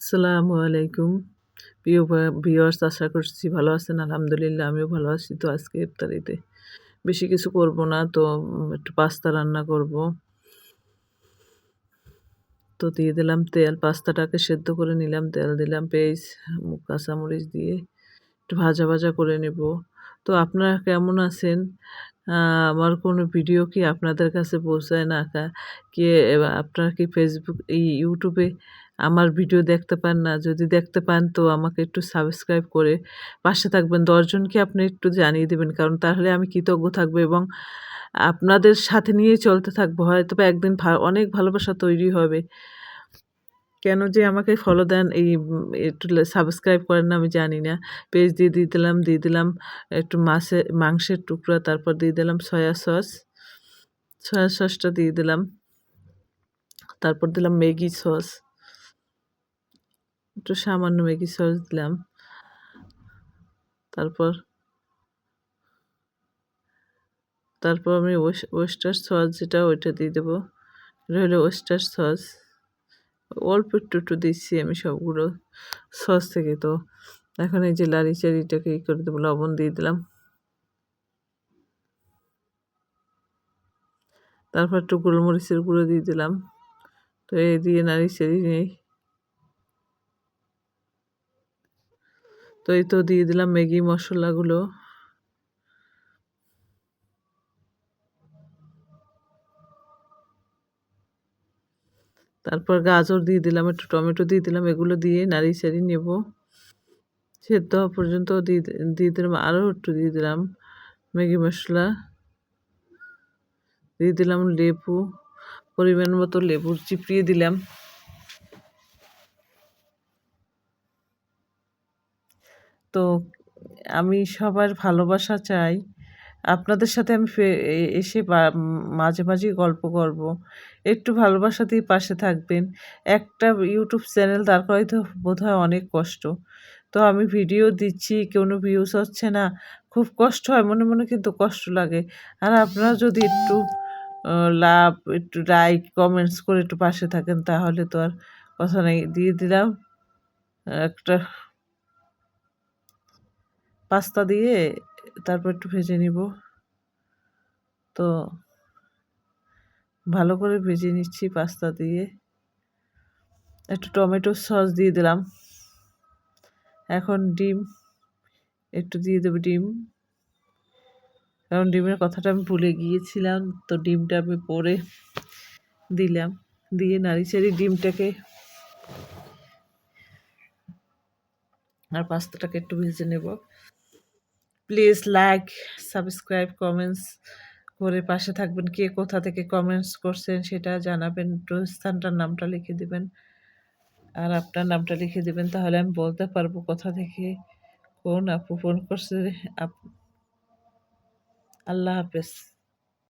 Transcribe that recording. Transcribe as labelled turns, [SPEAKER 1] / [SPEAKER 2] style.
[SPEAKER 1] আসসালামু আলাইকুম। প্রিয় ভিউয়ার্স, আশা করছি ভালো আছেন। আলহামদুলিল্লাহ আমিও ভালো আছি। তো আজকে ইফতারিতে বেশি কিছু করব না। তো একটু পাস্তা রান্না করব। তো দিয়ে দিলাম তেল। পাস্তাটাকে সেদ্ধ করে নিলাম। তেল দিলাম, পেঁয়াজ, কাঁচামরিচ দিয়ে একটু ভাজা, ভাজা করে নেব। তো আপনারা কেমন আছেন? আ আমার কোনো ভিডিও কি আপনাদের কাছে পৌঁছায় না? কে আপনারা কি YouTube এ আমার ভিডিও দেখতে পান না? যদি দেখতে পান তো আমাকে একটু সাবস্ক্রাইব করে পাশে থাকবেন। ১০ জনকে আপনি একটু জানিয়ে দিবেন। কারণ তাহলে আমি কৃতজ্ঞ থাকবো এবং আপনাদের সাথে নিয়েই চলতে থাকবো। হয়তোবা একদিন অনেক ভালোবাসা তৈরি হবে। কেন যে আমাকে ফলো দেন একটু সাবস্ক্রাইব করেন না আমি জানি না। পেজ দিয়ে দিলাম একটু মাংসের টুকরা, তারপর দিয়ে দিলাম সয়া সস। সয়া সসটা দিয়ে দিলাম। তারপর দিলাম ম্যাগি সস। একটু সামান্য ম্যাগি সস দিলাম। তারপর তারপর আমি ওয়েস্টার সস যেটা ওইটা দিয়ে দেবো। এটা হলো ওয়েস্টার সস। অল্প একটু দিচ্ছি আমি সবগুলো সস থেকে। তো এখন এই যে লাড়ি-চাড়িটাকে করে দেবো, লবণ দিয়ে দিলাম। তারপর একটু গোলমরিচের গুঁড়ো দিয়ে দিলাম। তো এই দিয়ে নাড়ি-চাড়ি নেই। তো এই তো দিয়ে দিলাম ম্যাগি মশলাগুলো। তারপর গাজর দিয়ে দিলাম, একটু টমেটো দিয়ে দিলাম। এগুলো দিয়ে নাড়ি-চাড়ি নেব। সেদ্ধ হওয়া পর্যন্ত দিয়ে দিলাম। আরও একটু দিয়ে দিলাম ম্যাগি মশলা। দিয়ে দিলাম লেবু, পরিমাণ মতো লেবু চিপিয়ে দিলাম। তো আমি সবার ভালোবাসা চাই। আপনাদের সাথে আমি এসে মাঝে, মাঝেই গল্প করব। একটু ভালোবাসা দিয়ে পাশে থাকবেন। একটা YouTube চ্যানেল দাঁড় করাইতে বোধহয় অনেক কষ্ট। তো আমি ভিডিও দিচ্ছি, কোনো ভিউজ হচ্ছে না। খুব কষ্ট হয়, মনে, মনে কিন্তু কষ্ট লাগে। আর আপনারা যদি একটু লাভ, একটু লাইক, কমেন্টস করে একটু পাশে থাকেন তাহলে তো আর কথা নেই। দিয়ে দিলাম একটা পাস্তা দিয়ে, তারপর একটু ভেজে নিব। তো ভালো করে ভেজে নিচ্ছি পাস্তা দিয়ে। একটু টমেটো সস দিয়ে দিলাম। এখন ডিম একটু দিয়ে দেবো ডিম। কারণ ডিমের কথাটা আমি ভুলে গিয়েছিলাম। তো ডিমটা আমি পরে দিলাম। দিয়ে নাড়ি-চাড়ি ডিমটাকে আর পাস্তাটাকে একটু ভেজে নেব। প্লিজ লাইক, সাবস্ক্রাইব, কমেন্টস করে পাশে থাকবেন। কে কোথা থেকে কমেন্টস করছেন সেটা জানাবেন। একটু স্থানটার নামটা লিখে দিবেন। আর আপনার নামটা লিখে দিবেন, তাহলে আমি বলতে পারবো কোথা থেকে কোন আপু ফোন করছে। আল্লাহ হাফেজ।